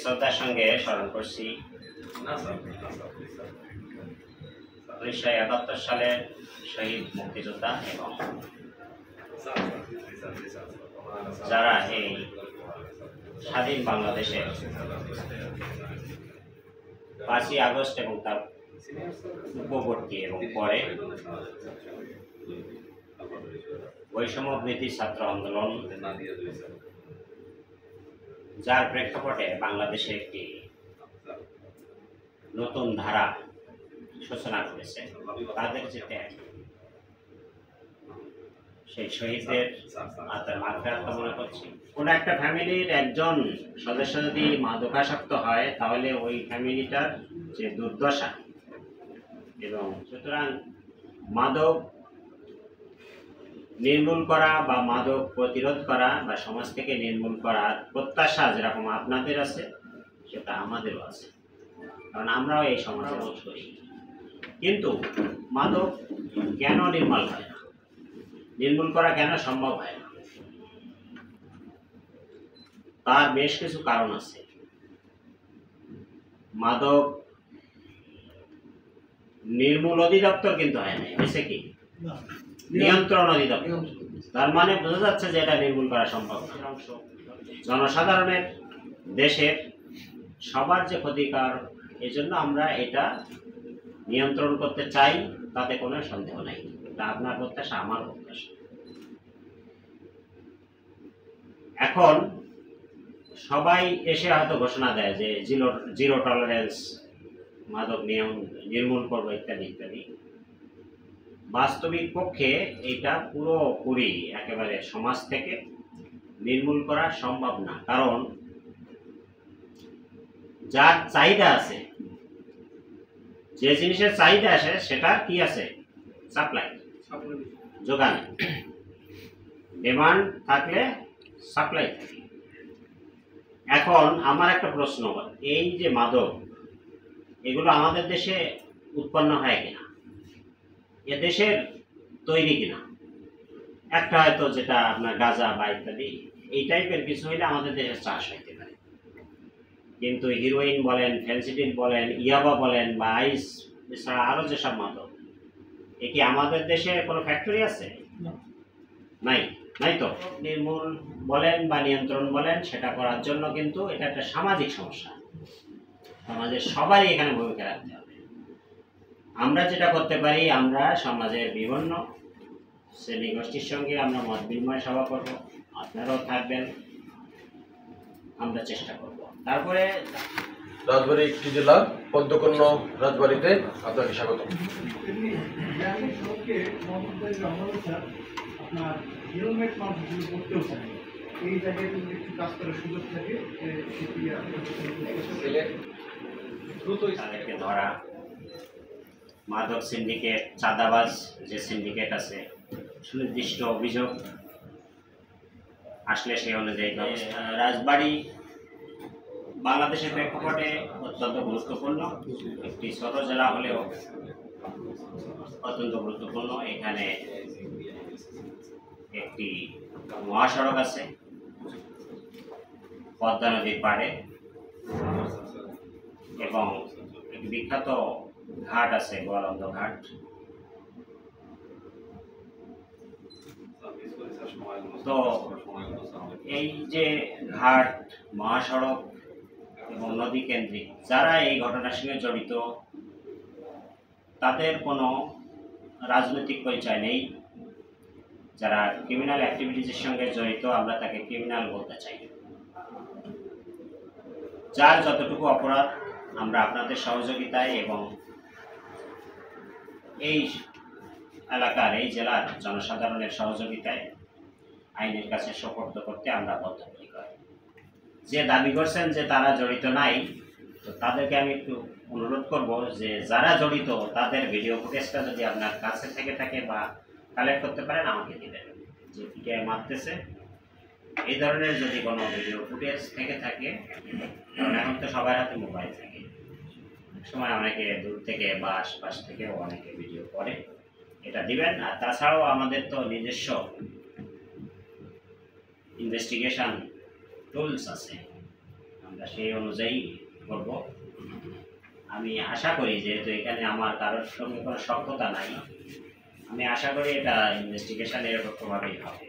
শ্রদ্ধার সঙ্গে স্মরণ করছি 1971 সালের শহীদ মুক্তিযোদ্ধা এবং যারা এই স্বাধীন বাংলাদেশে 5ই আগস্ট এবং তার পূর্ববর্তী এবং পরে বৈষম্য বিরোধী ছাত্র আন্দোলন, যার প্রেক্ষাপটে বাংলাদেশে একটি নতুন ধারা সূচনা করেছে, তাদের যে ত্যাগ, সেই শহীদদের আত্মার মাগফিরাত কামনা করছি। কোনো একটা ফ্যামিলির একজন সদস্য যদি মাদকাসক্ত হয় তাহলে ওই ফ্যামিলিটার যে দুর্দশা, এবং সুতরাং মাদক নির্মূল করা বা মাদক প্রতিরোধ করা বা সমাজ থেকে নির্মূল করার প্রত্যাশা যেরকম আপনাদের আছে সেটা আমাদেরও আছে, কারণ আমরাও এই সমাজের অংশ। কিন্তু মাদক কেন নির্মূল হয় না, নির্মূল করা কেন সম্ভব হয় না, তার বেশ কিছু কারণ আছে। মাদক নির্মূল অধিদপ্তর কিন্তু হয় না, হয়েছে কি নিয়ন্ত্রণ অধিদপ্তর। তার মানে বোঝা যাচ্ছে যে এটা নির্মূল করা সম্ভব না। জনসাধারণের, দেশের সবার যে ক্ষতিকর, এই জন্য আমরা এটা নিয়ন্ত্রণ করতে চাই, তাতে কোনো সন্দেহ নাই। এটা আপনার প্রত্যাশা, আমার প্রত্যাশা। এখন সবাই এসে হয়তো ঘোষণা দেয় যে জিরো টলারেন্স, মাদক নির্মূল করবো ইত্যাদি ইত্যাদি। বাস্তবিক পক্ষে এটা পুরোপুরি একেবারে সমাজ থেকে নির্মূল করা সম্ভব না, কারণ যার চাহিদা আছে, যে জিনিসের চাহিদা আছে সেটা কি আছে, সাপ্লাই, যোগান। ডিমান্ড থাকলে সাপ্লাই থাকে। এখন আমার একটা প্রশ্ন, এই যে মাদক, এগুলো আমাদের দেশে উৎপন্ন হয় কিনা, এ দেশের তৈরি কিনা? একটা হয়তো যেটা আপনার গাঁজা বা ইত্যাদি এই টাইপের কিছু হইলে আমাদের দেশে চাষ হইতে পারে, কিন্তু হিরোইন বলেন, ফেন্সিডিল বলেন, ইয়াবা বলেন বা আইস, এছাড়া আরো যেসব মাদক, এ কি আমাদের দেশে কোনো ফ্যাক্টরি আছে? নাই, নাই তো। নির্মূল বলেন বা নিয়ন্ত্রণ বলেন, সেটা করার জন্য কিন্তু এটা একটা সামাজিক সমস্যা, সমাজের সবাই এখানে ভূমিকা রাখতে হবে। আমরা যেটা করতে পারি, আমরা সমাজের বিভিন্ন শ্রেণী গোষ্ঠীর সঙ্গে আমরা মত বিনিময় সভা করবো, আপনারাও থাকবেন, আমরা চেষ্টা করব। তারপরে রাজবাড়ী একটি জেলা, পদ্মকর্ণ রাজবাড়িতে আপনাকে স্বাগত। তাদেরকে ধরা, মাদক সিন্ডিকেট, চাঁদাবাজ যে সিন্ডিকেট আছে, সুনির্দিষ্ট অভিযোগ আসলে সেই অনুযায়ী রাজবাড়ী বাংলাদেশের প্রেক্ষাপটে অত্যন্ত গুরুত্বপূর্ণ একটি ছোট জেলা হলেও অত্যন্ত গুরুত্বপূর্ণ। এখানে একটি মহাসড়ক আছে পদ্মা নদীর পাড়ে, এবং একটি বিখ্যাত ঘাট আছে, গোয়ালন্দ ঘাট। তো এই যে ঘাট, মহাসড়ক এবং নদী কেন্দ্রিক, যারা এই ঘটনার সঙ্গে জড়িত তাদের কোনো রাজনৈতিক পরিচয় নেই। যারা ক্রিমিনাল অ্যাক্টিভিটিসের সঙ্গে জড়িত আমরা তাকে ক্রিমিনাল বলতে চাই। যার যতটুকু অপরাধ আমরা আপনাদের সহযোগিতায় এবং এই এলাকার, এই জেলার জনসাধারণের সহযোগিতায় আইনের কাছে সোপর্দ করতে আমরা বদ্ধপরিকর। যে দাবি করছেন যে তারা জড়িত নাই, তো তাদেরকে আমি একটু অনুরোধ করব যে যারা জড়িত তাদের ভিডিও ফুটেজটা যদি আপনার কাছে থেকে থাকে বা কালেক্ট করতে পারেন আমাকে দিবেন, যে কে মারতেছে এই ধরনের যদি কোনো ভিডিও ফুটেজ থেকে থাকে, কারণ এখন তো সবার হাতে মোবাইল থাকে, সময় অনেকে দূর থেকে বা আশপাশ থেকেও অনেকে ভিডিও করে, এটা দিবেন। আর তাছাড়াও আমাদের তো নিজস্ব ইনভেস্টিগেশন টুলস আছে, আমরা সেই অনুযায়ী করব। আমি আশা করি, যেহেতু এখানে আমার কারোর সঙ্গে কোনো সক্ষতা নাই, আমি আশা করি এটা ইনভেস্টিগেশন নিরপেক্ষভাবেই হবে।